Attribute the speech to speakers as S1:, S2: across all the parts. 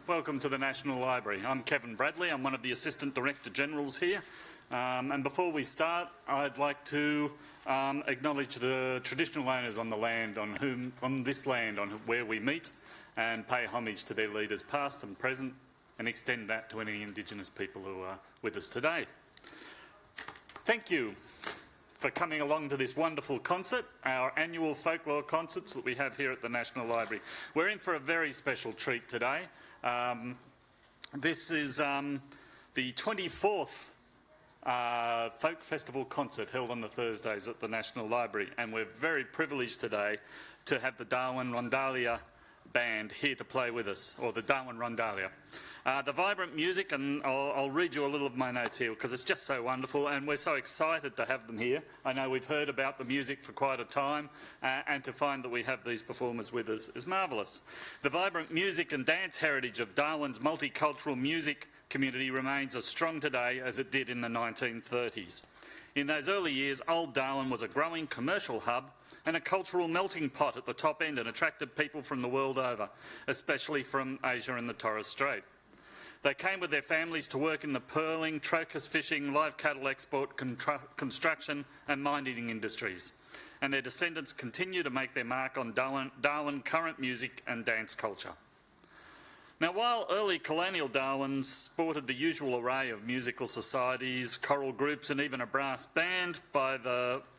S1: Welcome to the National Library. I'm Kevin Bradley. I'm one of the Assistant Director Generals here. And before we start, I'd like to acknowledge the traditional owners on the land on this land where we meet, and pay homage to their leaders past and present, and extend that to any Indigenous people who are with us today. Thank you for coming along to this wonderful concert, our annual folklore concerts that we have here at the National Library. We're in for a very special treat today. This is the 24th Folk Festival concert held on the Thursdays at the National Library, and we're very privileged today to have the Darwin Rondalla band here to play with us, or the Darwin Rondalla. The vibrant music, and I'll read you a little of my notes here because it's just so wonderful, and we're so excited to have them here. I know we've heard about the music for quite a time, and to find that we have these performers with us is marvellous. The vibrant music and dance heritage of Darwin's multicultural music community remains as strong today as it did in the 1930s. In those early years, Old Darwin was a growing commercial hub and a cultural melting pot at the top end, and attracted people from the world over, especially from Asia and the Torres Strait. They came with their families to work in the pearling, trocus fishing, live cattle export, construction and mining industries, and their descendants continue to make their mark on Darwin current music and dance culture. Now, while early colonial Darwin sported the usual array of musical societies, choral groups and even a brass band, by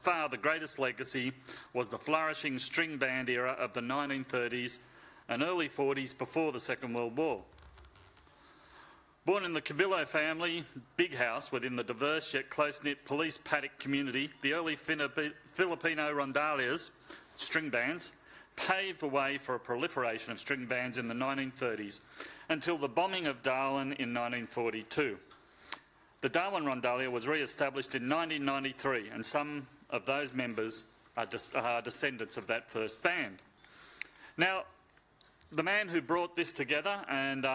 S1: far the greatest legacy was the flourishing string band era of the 1930s and early 40s before the Second World War. Born in the Cabillo family big house within the diverse yet close-knit police paddock community, the early Filipino rondallas, string bands, paved the way for a proliferation of string bands in the 1930s until the bombing of Darwin in 1942. The Darwin Rondalla was re-established in 1993, and some of those members are descendants of that first band. Now, the man who brought this together and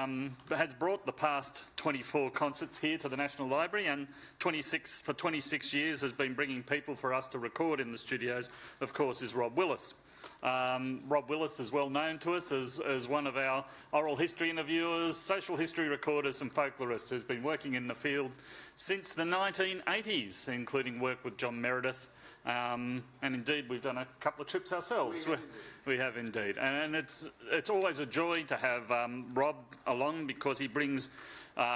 S1: has brought the past 24 concerts here to the National Library, and for 26 years has been bringing people for us to record in the studios, of course, is Rob Willis. Rob Willis is well known to us as one of our oral history interviewers, social history recorders and folklorists who's been working in the field since the 1980s, including work with John Meredith, and indeed we've done a couple of trips ourselves. We have indeed. And it's always a joy to have Rob along, because he brings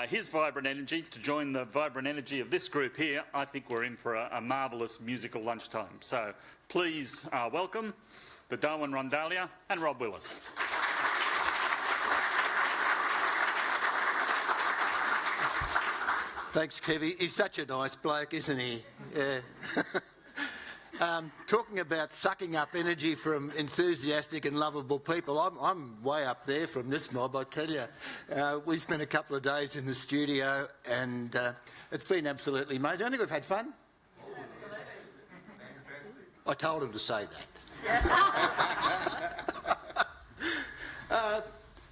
S1: his vibrant energy to join the vibrant energy of this group here. I think we're in for a marvellous musical lunchtime. So please welcome the Darwin Rondalla and Rob Willis.
S2: Thanks, Kevy. He's such a nice bloke, isn't he? Yeah. Talking about sucking up energy from enthusiastic and lovable people, I'm way up there from this mob, I tell you. We spent a couple of days in the studio, and it's been absolutely amazing. I think we've had fun.
S3: Absolutely.
S2: I told him to say that.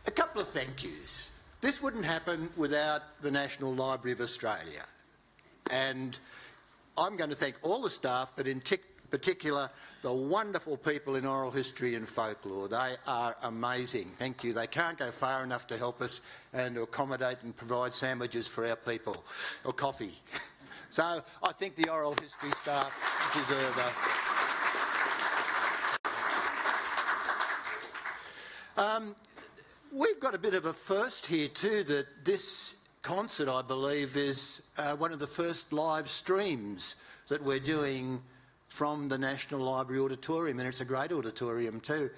S2: A couple of thank yous. This wouldn't happen without the National Library of Australia, and I'm going to thank all the staff, but in particular the wonderful people in oral history and folklore. They are amazing. Thank you. They can't go far enough to help us and to accommodate and provide sandwiches for our people, or coffee. So I think the oral history staff deserve we've got a bit of a first here too, that this concert, I believe, is one of the first live streams that we're doing from the National Library Auditorium, and it's a great auditorium too.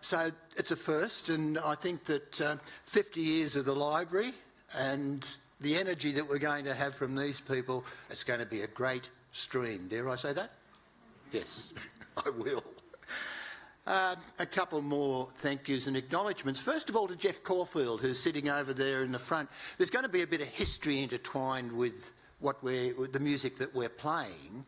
S2: So it's a first, and I think that 50 years of the library and the energy that we're going to have from these people, it's going to be a great stream. Dare I say that? Yes, I will. A couple more thank yous and acknowledgements. First of all, to Jeff Caulfield, who's sitting over there in the front. There's going to be a bit of history intertwined with with the music that we're playing,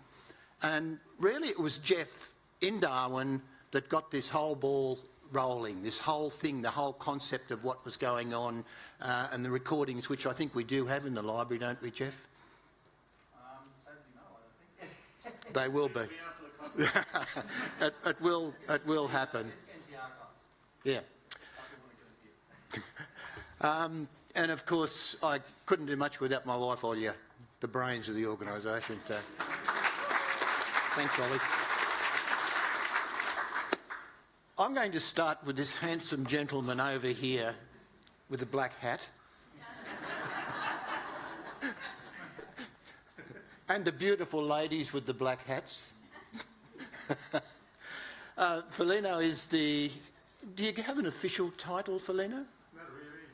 S2: and really it was Jeff in Darwin that got this whole ball rolling, this whole thing, the whole concept of what was going on, and the recordings, which I think we do have in the library, don't we, Jeff?
S3: Sadly, no, I don't think.
S2: They will be. It will happen. Yeah. And of course, I couldn't do much without my wife, Olya, the brains of the organisation. Thanks, Ollie. I'm going to start with this handsome gentleman over here with the black hat. And the beautiful ladies with the black hats. Felino is the... Do you have an official title, Felino?
S4: Not really.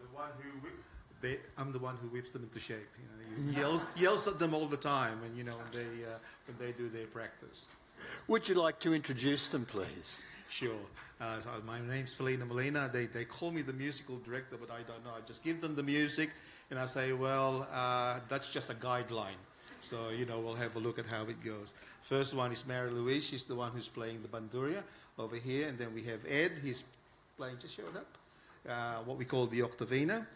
S4: The one who I'm the one who whips them into shape. You know, yells at them all the time, and when they do their practice.
S2: Would you like to introduce them, please?
S4: Sure. So my name's Felino Molina. They call me the musical director, but I don't know. I just give them the music, and I say, well, that's just a guideline. So, we'll have a look at how it goes. First one is Mary Louise. She's the one who's playing the bandurria over here. And then we have Ed. He's playing, just show it up, what we call the octavina.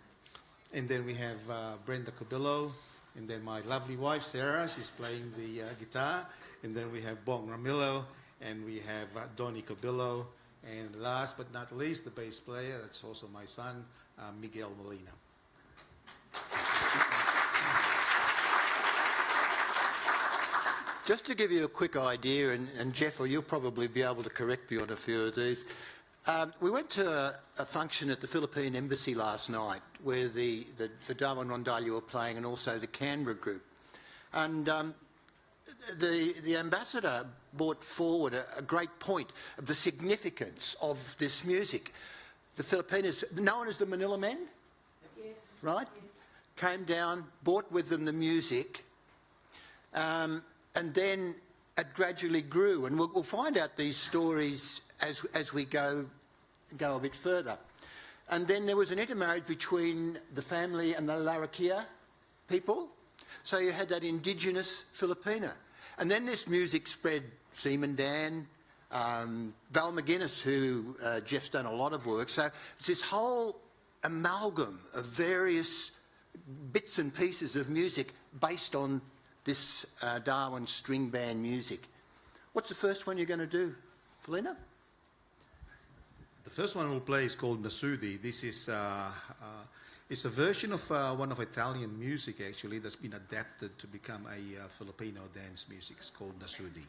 S4: And then we have Brenda Cabillo. And then my lovely wife, Sarah. She's playing the guitar. And then we have Bong Ramillo. And we have Donny Cabillo. And last but not least, the bass player. That's also my son, Miguel Molina.
S2: Just to give you a quick idea, and Jeff, or you'll probably be able to correct me on a few of these. We went to a function at the Philippine Embassy last night where the Darwin Rondalla were playing, and also the Canberra group. And the ambassador brought forward a great point of the significance of this music. The Filipinos, known as the Manila Men,
S5: Yes.
S2: right?
S5: Yes.
S2: Came down, brought with them the music, and then it gradually grew. And we'll find out these stories as we go a bit further. And then there was an intermarriage between the family and the Larrakia people. So you had that indigenous Filipina. And then this music spread. Seaman Dan, Val McGuinness, who Jeff's done a lot of work. So it's this whole amalgam of various bits and pieces of music based on this Darwin string band music. What's the first one you're going to do, Felina?
S4: The first one we'll play is called Nasudi. This is it's a version of one of Italian music, actually, that's been adapted to become a Filipino dance music. It's called Nasudi.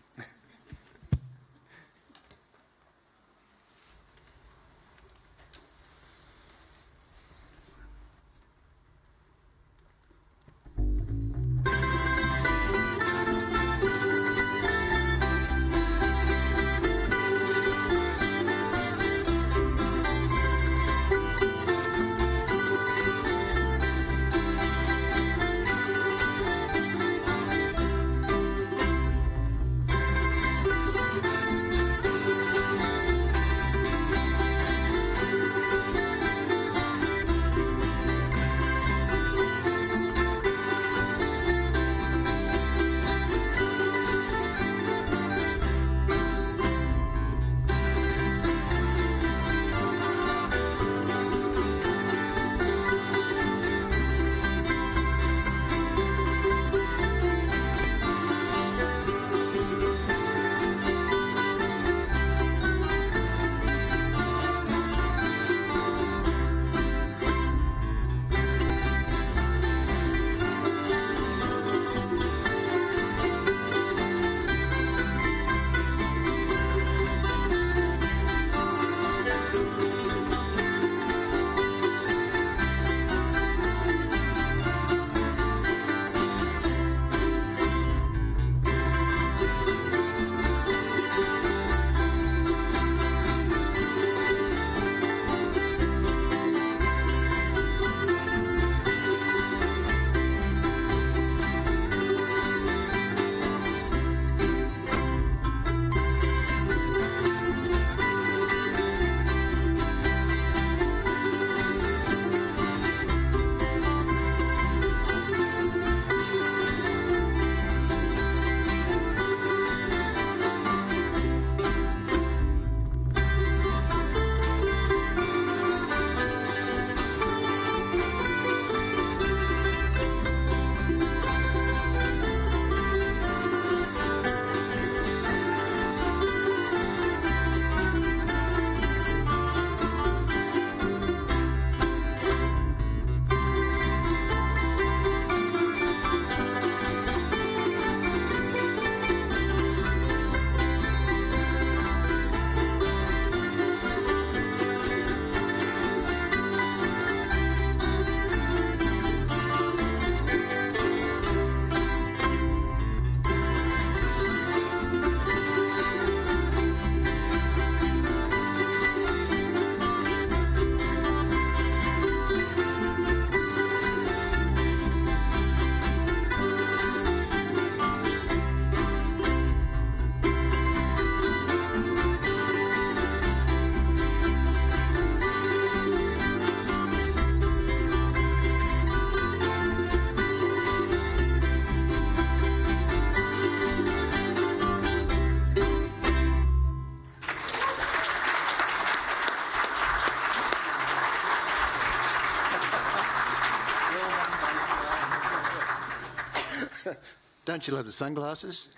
S2: Don't you love the sunglasses?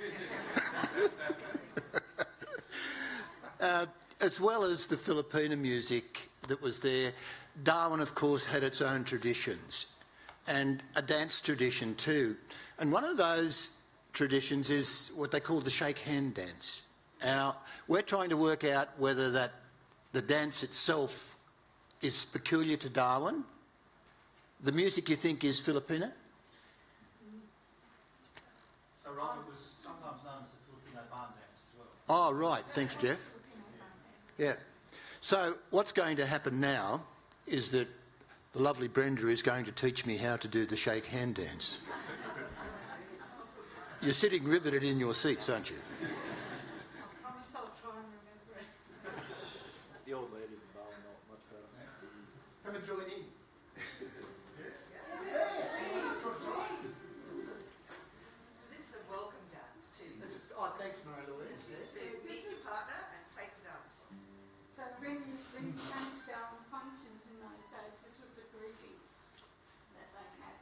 S2: As well as the Filipino music that was there, Darwin, of course, had its own traditions and a dance tradition too. And one of those traditions is what they call the shake hand dance. Now, we're trying to work out whether the dance itself is peculiar to Darwin. The music, you think, is Filipino?
S3: So Robin was sometimes known as the Filipino barn dance as well.
S2: Oh, right. Thanks, Jeff. Yeah. So what's going to happen now is that the lovely Brenda is going to teach me how to do the shake hand dance. You're sitting riveted in your seats, aren't you?
S5: I promise I'll try and remember it.
S3: The old ladies in Darwin know it much better.
S2: Come and join in.
S6: So this is a welcome dance too.
S2: Oh, thanks, Marie-Louise.
S6: To meet your partner and take the dance floor.
S5: So when you came to Darwin functions in those days, this was the greeting that they had.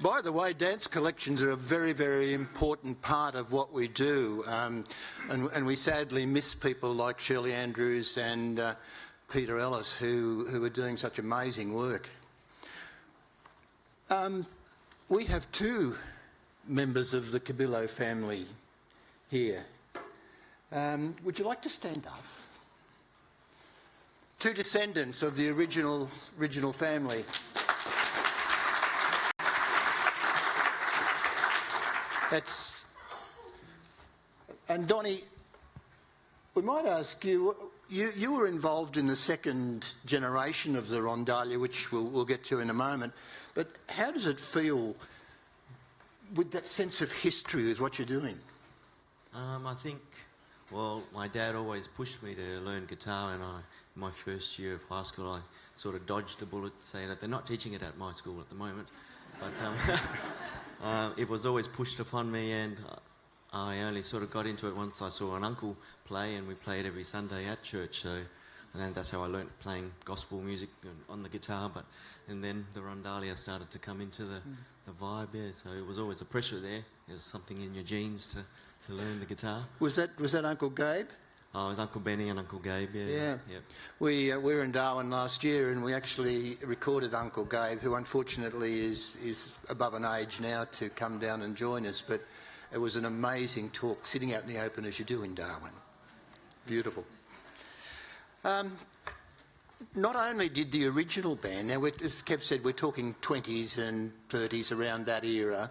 S2: By the way, dance collections are a very, very important part of what we do, and we sadly miss people like Shirley Andrews and Peter Ellis, who are doing such amazing work. We have two members of the Cabillo family here. Would you like to stand up? Two descendants of the original family. And Donnie, we might ask you, you were involved in the second generation of the Rondalla, which we'll get to in a moment, but how does it feel with that sense of history with what you're doing?
S7: I think, well, my dad always pushed me to learn guitar, and my first year of high school, I sort of dodged a bullet saying that they're not teaching it at my school at the moment, but it was always pushed upon me, and I only sort of got into it once I saw an uncle play, and we played every Sunday at church, so and then that's how I learnt playing gospel music on the guitar, and then the Rondalla started to come into the vibe, yeah, so it was always a pressure there. There's something in your genes to learn the guitar.
S2: Was that Uncle Gabe?
S7: Oh, it was Uncle Benny and Uncle Gabe, yeah.
S2: Yeah.
S7: Yep.
S2: We were in Darwin last year, and we actually recorded Uncle Gabe, who unfortunately is above an age now to come down and join us, but it was an amazing talk, sitting out in the open as you do in Darwin. Beautiful. Not only did the original band, now as Kev said, we're talking 20s and 30s, around that era,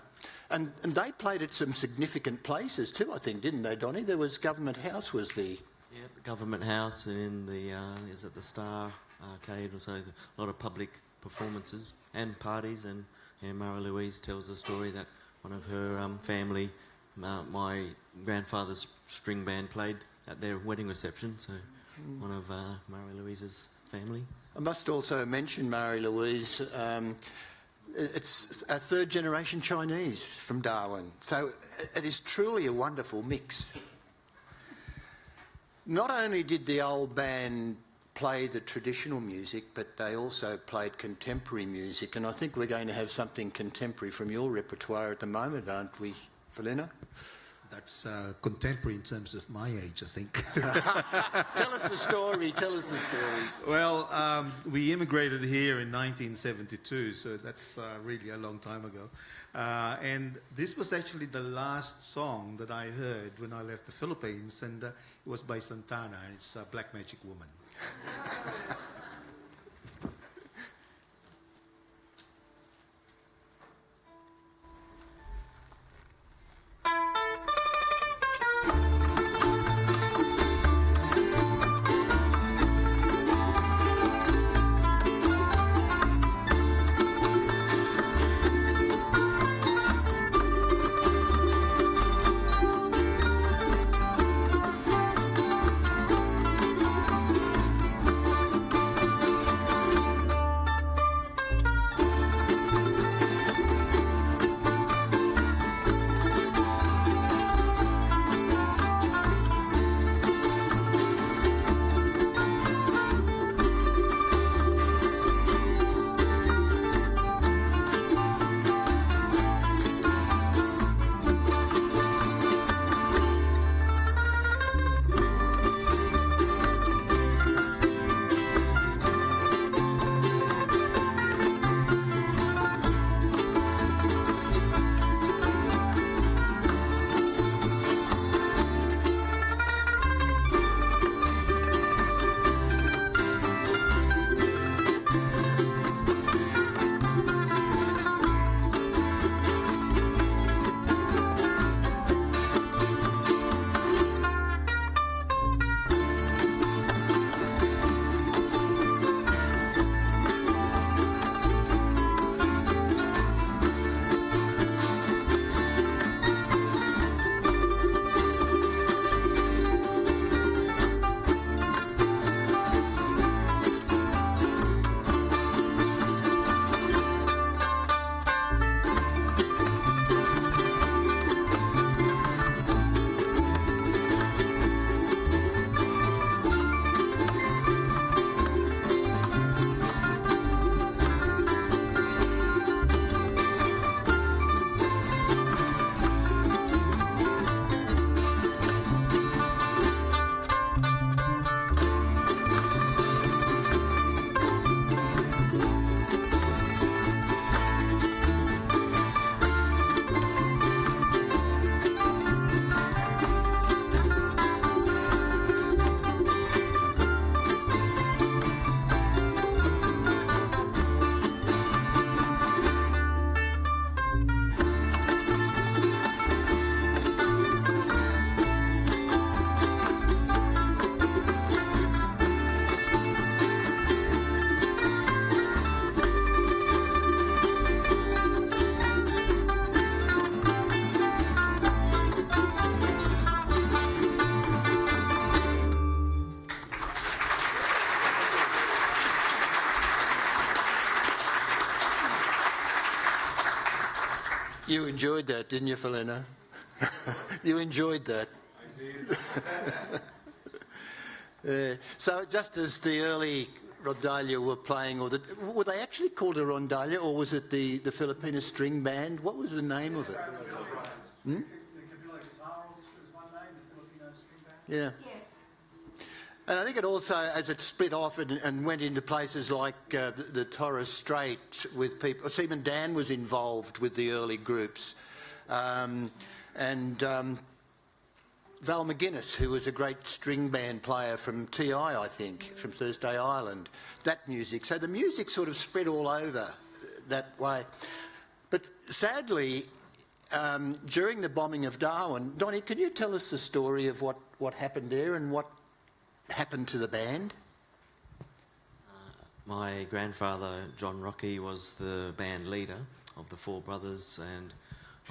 S2: and they played at some significant places too, I think, didn't they, Donnie? There was Government House was the...
S7: Yeah, the Government House, and in the, is it the Star arcade, also a lot of public performances and parties. And Mary Louise tells the story that one of her family, my grandfather's string band played at their wedding reception, so one of Mary Louise's family.
S2: I must also mention Mary Louise. It's a third generation Chinese from Darwin, so it is truly a wonderful mix. Not only did the old band play the traditional music, but they also played contemporary music, and I think we're going to have something contemporary from your repertoire at the moment, aren't we, Felina?
S4: That's contemporary in terms of my age, I think.
S2: Tell us the story.
S4: Well, we immigrated here in 1972, so that's really a long time ago. And this was actually the last song that I heard when I left the Philippines, and it was by Santana, and it's Black Magic Woman.
S2: You enjoyed that, didn't you, Felina? You enjoyed that.
S4: I did.
S2: So just as the early Rondalla were playing, or were they actually called a Rondalla, or was it the Filipino string band? What was the name of it?
S3: It could be like guitar orchestra is one name, the Filipino string band.
S2: Yeah.
S5: Yeah.
S2: And I think it also, as it split off and went into places like the Torres Strait with people, Seaman Dan was involved with the early groups. And Val McGuinness, who was a great string band player from TI, I think, from Thursday Island, that music. So the music sort of spread all over that way. But sadly, during the bombing of Darwin, Donnie, can you tell us the story of what happened there and what happened to the band?
S7: my grandfather, John Rocky, was the band leader of the four brothers, and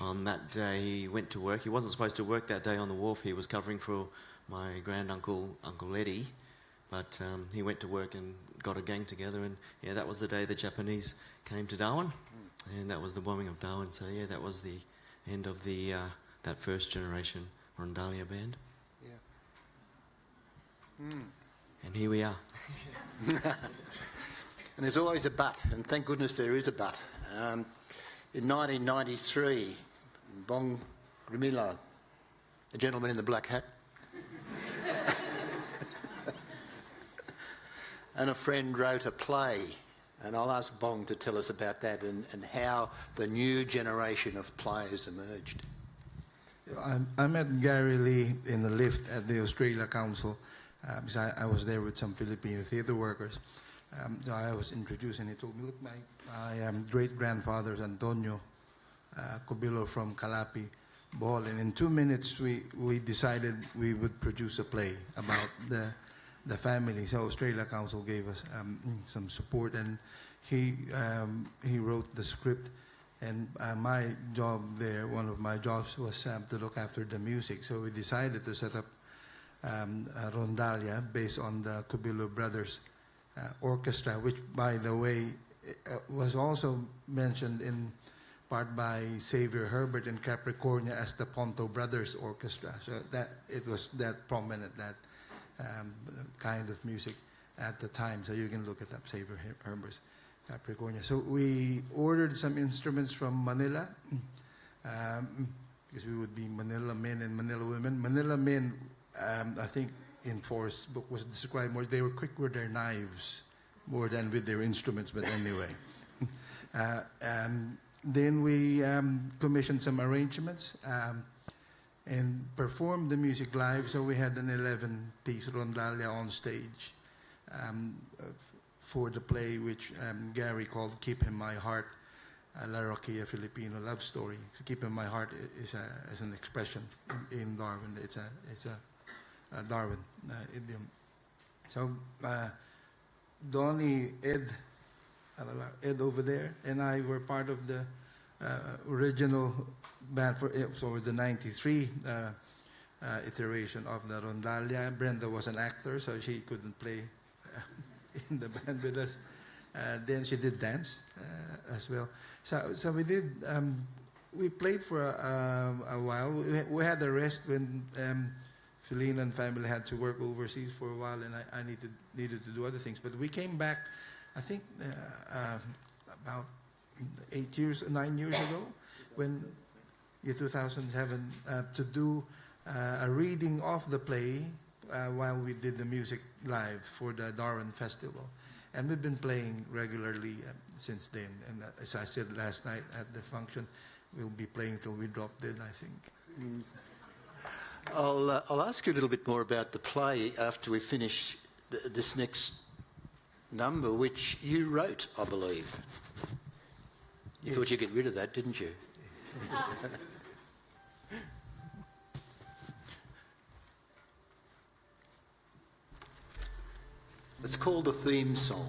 S7: on that day he went to work. He wasn't supposed to work that day on the wharf. He was covering for my granduncle, Uncle Eddie, but he went to work and got a gang together, and yeah, that was the day the Japanese came to Darwin, and that was the bombing of Darwin. So yeah, that was the end of the that first generation Rondalla band. And here we are.
S2: And there's always a but, and thank goodness there is a but. In 1993, Bong Grimilo, a gentleman in the black hat, and a friend wrote a play, and I'll ask Bong to tell us about that and how the new generation of players emerged.
S8: I met Gary Lee in the lift at the Australia Council because I was there with some Filipino theatre workers. So I was introduced and he told me, look, my great-grandfather is Antonio Cobilo from Calapi, Bohol. And in 2 minutes, we decided we would produce a play about the family. So Australia Council gave us some support, and he wrote the script. And my job there, one of my jobs was to look after the music. So we decided to set up a Rondalla based on the Cobilo Brothers orchestra, which, by the way, was also mentioned in part by Xavier Herbert in Capricornia as the Ponto Brothers Orchestra. So that it was that prominent, that kind of music at the time. So you can look it up, Xavier Herbert's Capricornia. So we ordered some instruments from Manila, because we would be Manila men and Manila women. Manila men, I think in Forrest's book was described more, they were quick with their knives more than with their instruments, but anyway. Then we commissioned some arrangements and performed the music live. So we had an 11-piece rondalla on stage for the play, which Gary called Keep in My Heart, La Roquilla Filipino Love Story. So Keep in My Heart is an expression in Darwin. It's a Darwin idiom. So Donnie, Ed over there, and I were part of the original band for the 93 iteration of the Rondalla. Brenda was an actor, so she couldn't play in the band with us. Then she did dance as well. So we did. We played for a while. We had a rest when Felina and family had to work overseas for a while, and I needed to do other things. But we came back, I think, about 9 years ago, when 2007, to do a reading of the play while we did the music live for the Darwin Festival. And we've been playing regularly since then. And as I said last night at the function, we'll be playing till we drop dead, I think.
S2: I'll ask you a little bit more about the play after we finish this next number, which you wrote, I believe. You thought you'd get rid of that, didn't you? It's called the theme song.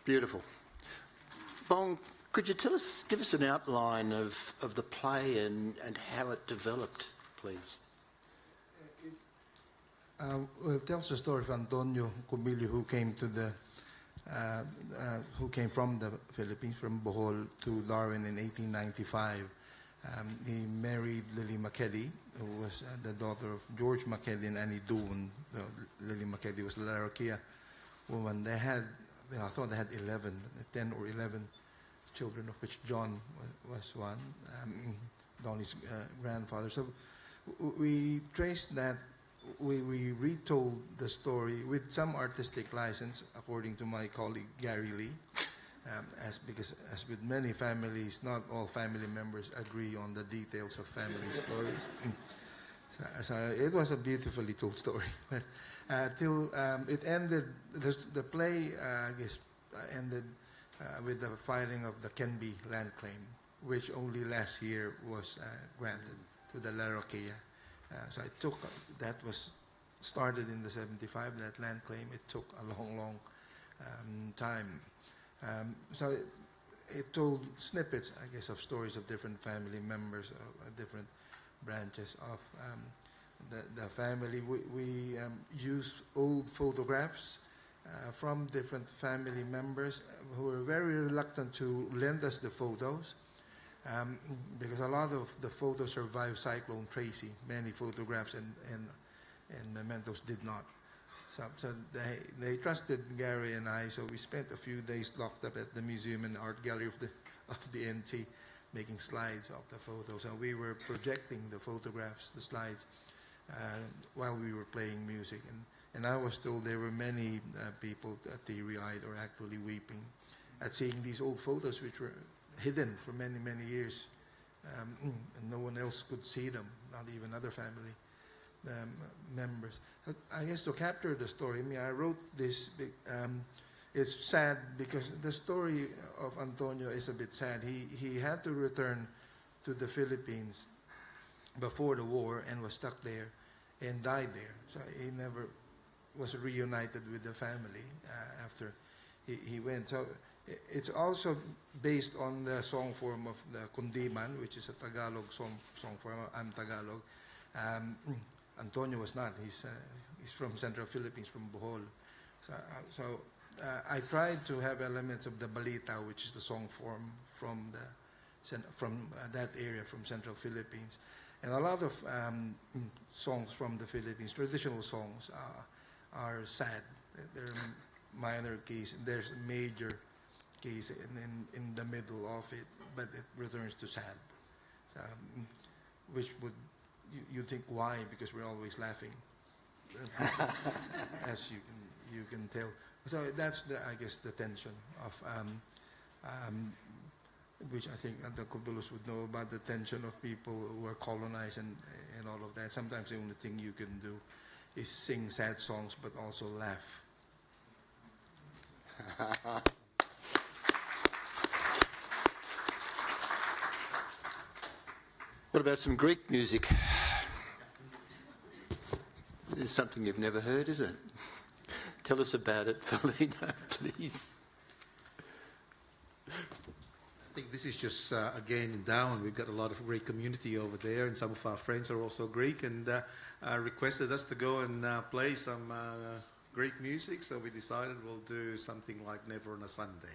S2: Beautiful. Bong, could you give us an outline of the play and how it developed, please?
S8: Well, it tells the story of Antonio Cubillo, who came from the Philippines, from Bohol to Darwin in 1895. He married Lily Makedi, who was the daughter of George Makedi and Annie Doon. Lily Makedi was a Larrakia woman. They had, I thought they had 10 or 11 children, of which John was one, Donnie's grandfather. So we traced that. We retold the story with some artistic license, according to my colleague Gary Lee, because as with many families, not all family members agree on the details of family stories. So it was a beautifully told story. Till it ended, the play ended with the filing of the Kenby land claim, which only last year was granted to the Larrakia. So it took, that was started in the 75, that land claim. It took a long time. So it told snippets, I guess, of stories of different family members, of different branches of the family. We used old photographs from different family members who were very reluctant to lend us the photos. Because a lot of the photos survived Cyclone Tracy. Many photographs and mementos did not. So they trusted Gary and I, so we spent a few days locked up at the museum and art gallery of the NT, making slides of the photos. And we were projecting the photographs, the slides, while we were playing music. And I was told there were many people teary-eyed or actually weeping at seeing these old photos, which were hidden for many years, and no one else could see them, not even other family members. I guess to capture the story, I wrote this. It's sad because the story of Antonio is a bit sad. He had to return to the Philippines before the war and was stuck there and died there. So he never was reunited with the family after he went. So it's also based on the song form of the Kundiman, which is a Tagalog song form. I'm Tagalog. Antonio was not. He's from Central Philippines, from Bohol. So I tried to have elements of the Balita, which is the song form from that area, from Central Philippines. And a lot of songs from the Philippines, traditional songs, are sad. They're minor keys. There's a major case in the middle of it, but it returns to sad, which would you think why? Because we're always laughing, as you can tell. So that's I guess the tension of which I think the Cubillos would know about, the tension of people who are colonized and all of that. Sometimes the only thing you can do is sing sad songs, but also laugh.
S2: What about some Greek music? This is something you've never heard, is it? Tell us about it, Felina, please.
S4: I think this is just, again, in Darwin, we've got a lot of Greek community over there, and some of our friends are also Greek, and requested us to go and play some Greek music, so we decided we'll do something like Never on a Sunday.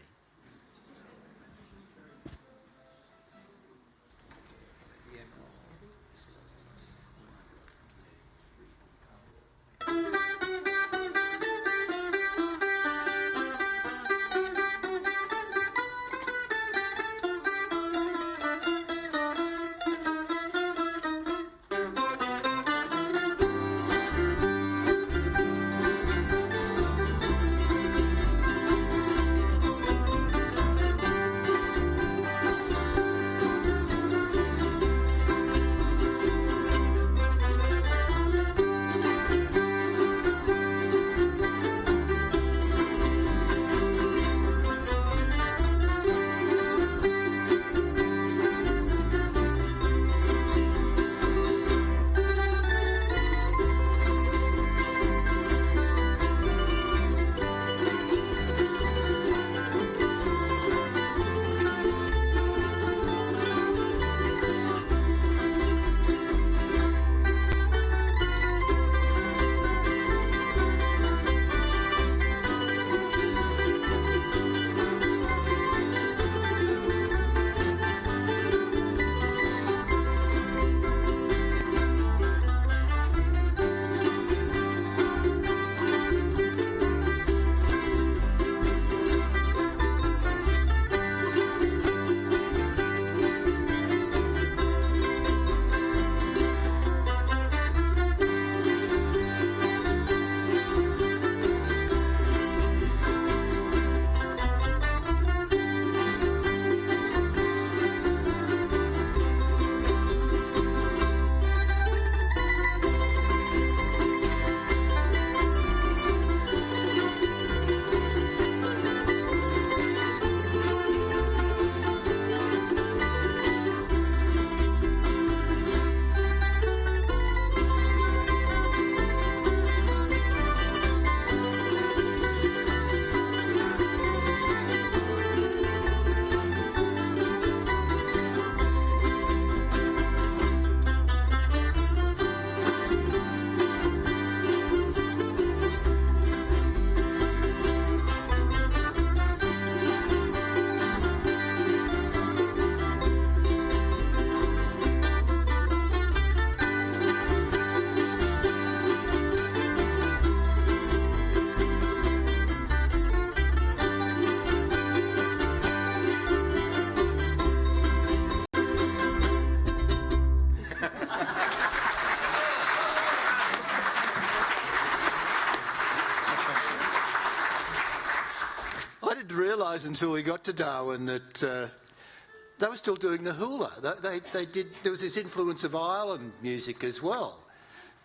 S2: didn't realise until we got to Darwin that they were still doing the hula. They did. There was this influence of island music as well.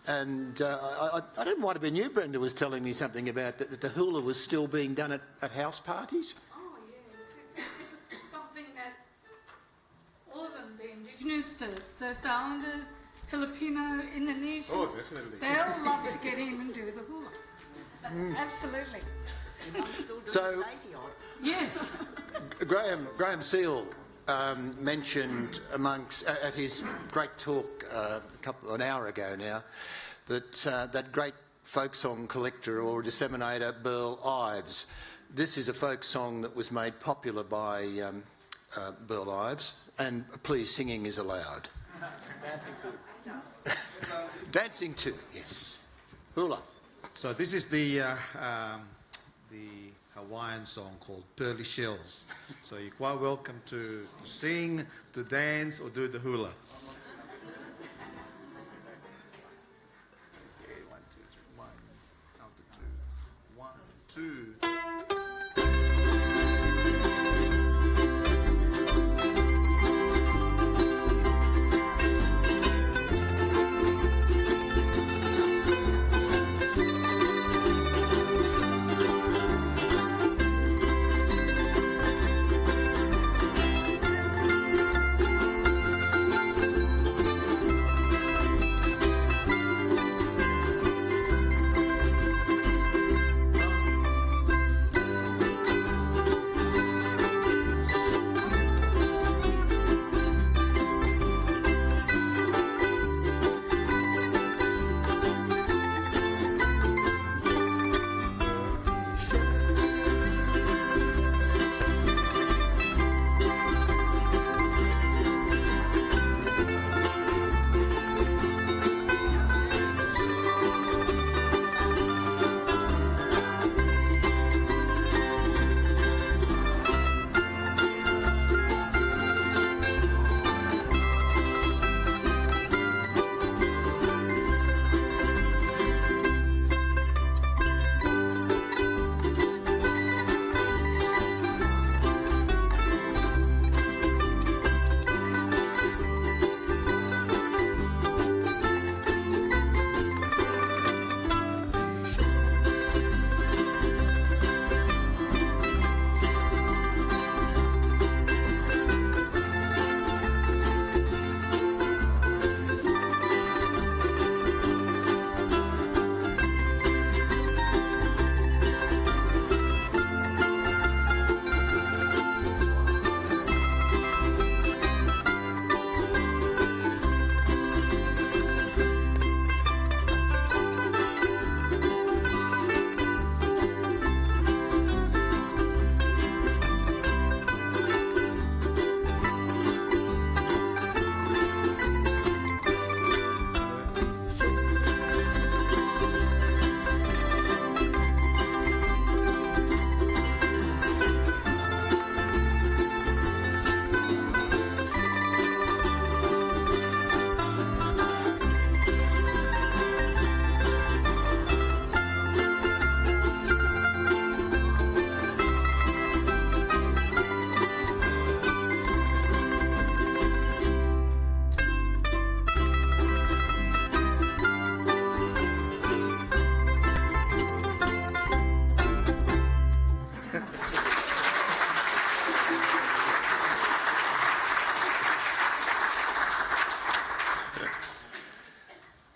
S2: And I don't know, might have been you, Brenda, was telling me something about that the hula was still being done at house parties.
S5: Oh, yes. It's something that all of them, the Indigenous, the First Islanders, Filipino, Indonesian.
S4: Oh, definitely.
S5: They all love to get in and do the hula. Absolutely.
S6: I'm still doing
S2: So-
S6: 80 odd.
S5: Yes.
S2: Graham Seal mentioned at his great talk an hour ago now that great folk song collector or disseminator Burl Ives. This is a folk song that was made popular by Burl Ives, and please, singing is allowed.
S3: Dancing too.
S2: Dancing too, yes. Hula.
S4: So this is the Hawaiian song called Pearly Shells. So you're quite welcome to sing, to dance, or do the hula. Okay, 1, 2, 3, 1, out the 2, 1, 2.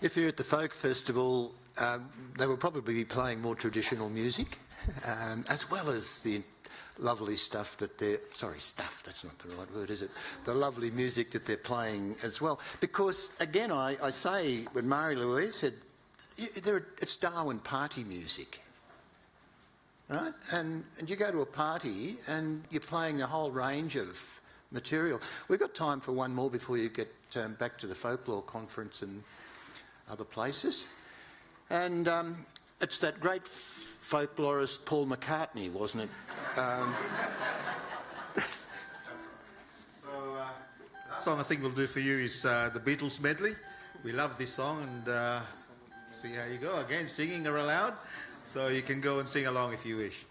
S2: If you're at the folk festival, they will probably be playing more traditional music, as well as the lovely stuff that they're... Sorry, stuff, that's not the right word, is it? The lovely music that they're playing as well. Because, again, I say, when Marie-Louise said, it's Darwin party music, right? And you go to a party and you're playing a whole range of material. We've got time for one more before you get back to the folklore conference and other places. And it's that great folklorist Paul McCartney, wasn't it?
S4: That song I think we'll do for you is the Beatles medley. We love this song, and see how you go. Again, singing are allowed, so you can go and sing along if you wish.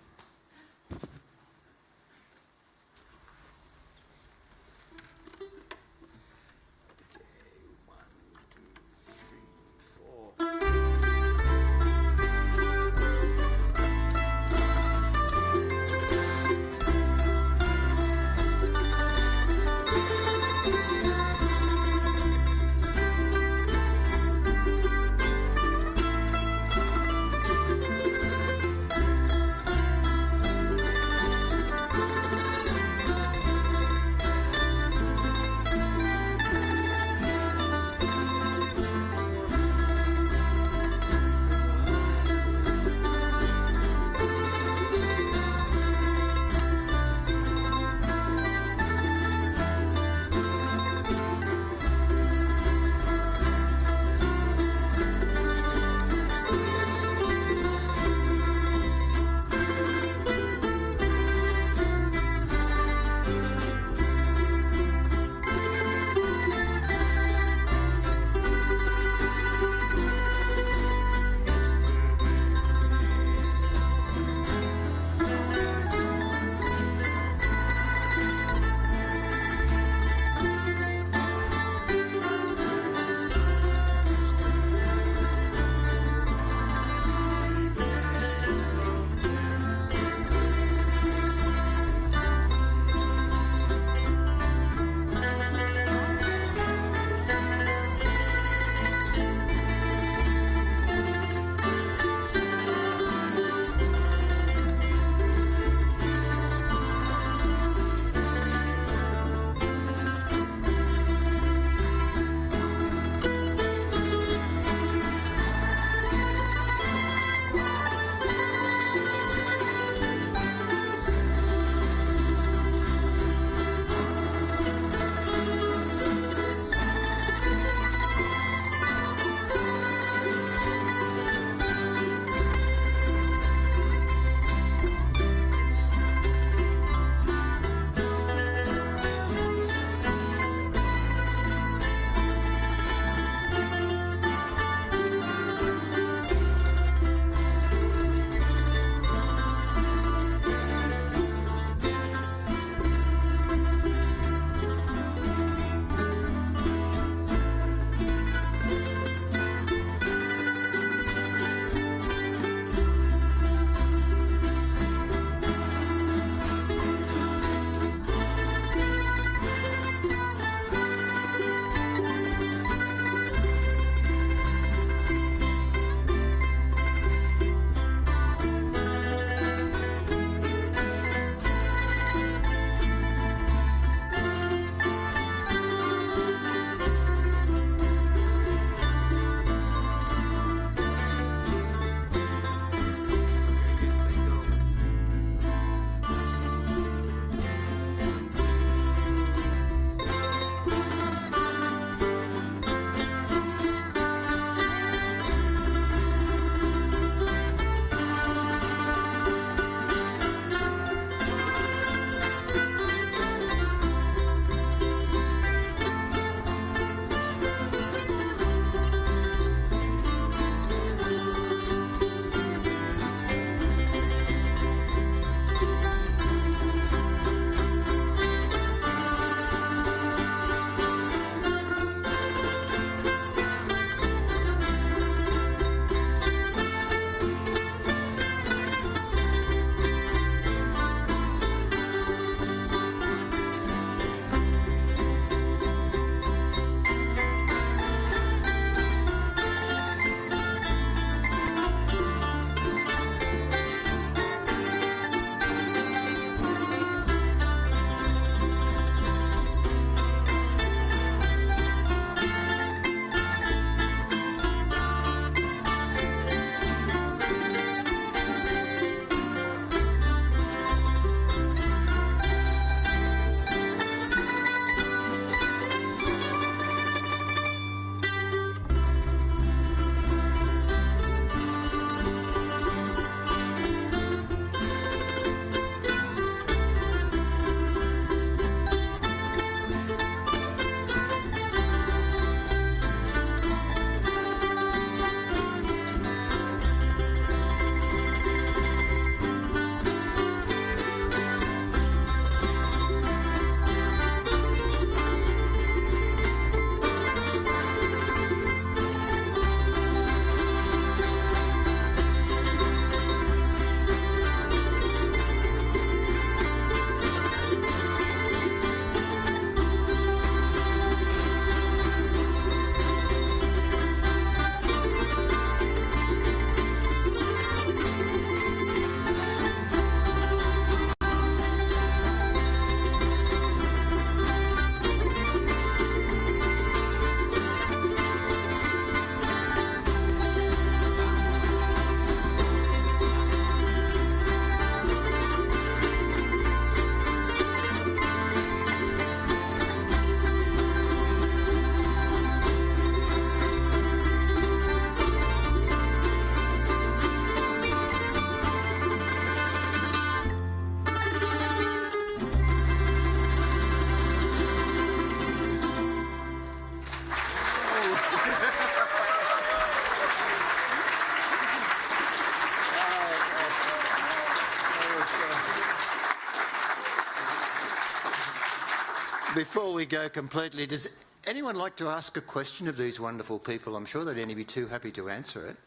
S2: before we go completely, does anyone like to ask a question of these wonderful people? I'm sure they'd only be too happy to answer it.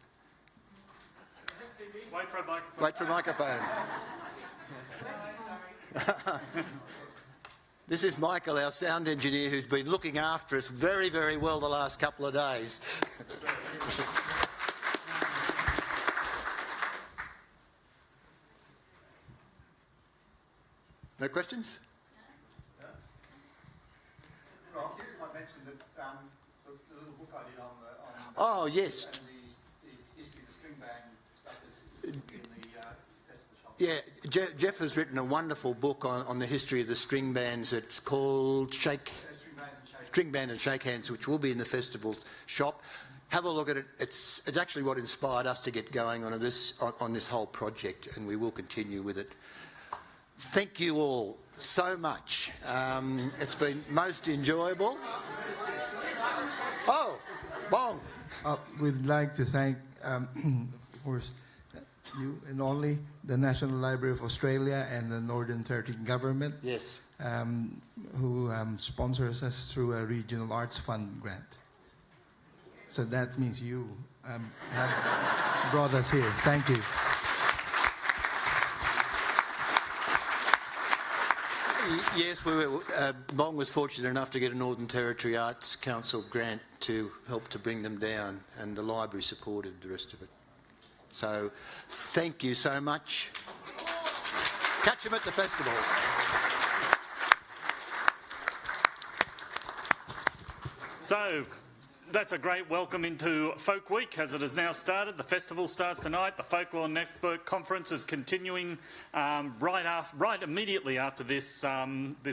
S1: Wait for a microphone.
S2: Wait for a microphone. This is Michael, our sound engineer, who's been looking after us very, very well the last couple of days. No questions?
S3: Rob, you might mention that the little book I did on
S2: Oh, yes.
S3: and the history of the string band stuff is in the festival shop.
S2: Yeah, Jeff has written a wonderful book on the history of the string bands. It's called
S3: String bands and shake.
S2: String Band and Shake Hands, which will be in the festival shop. Have a look at it. It's actually what inspired us to get going on this whole project, and we will continue with it. Thank you all so much. It's been most enjoyable. Oh, Bong.
S8: We'd like to thank, of course, you and only the National Library of Australia and the Northern Territory Government,
S2: Yes.
S8: who sponsors us through a Regional Arts Fund grant. So that means you have brought us here. Thank you.
S2: Yes, Bong was fortunate enough to get a Northern Territory Arts Council grant to help to bring them down, and the library supported the rest of it. So, thank you so much. Catch them at the festival.
S1: So, that's a great welcome into Folk Week as it has now started. The festival starts tonight. The Folklore Network Conference is continuing right immediately after this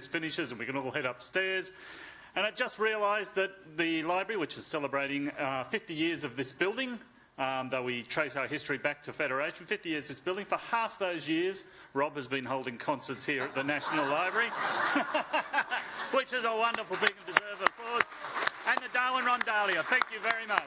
S1: finishes, and we can all head upstairs. And I just realised that the library, which is celebrating 50 years of this building, though we trace our history back to Federation, 50 years of this building, for half those years, Rob has been holding concerts here at the National Library, which is a wonderful thing and deserves applause. And the Darwin Rondalla. Thank you very much.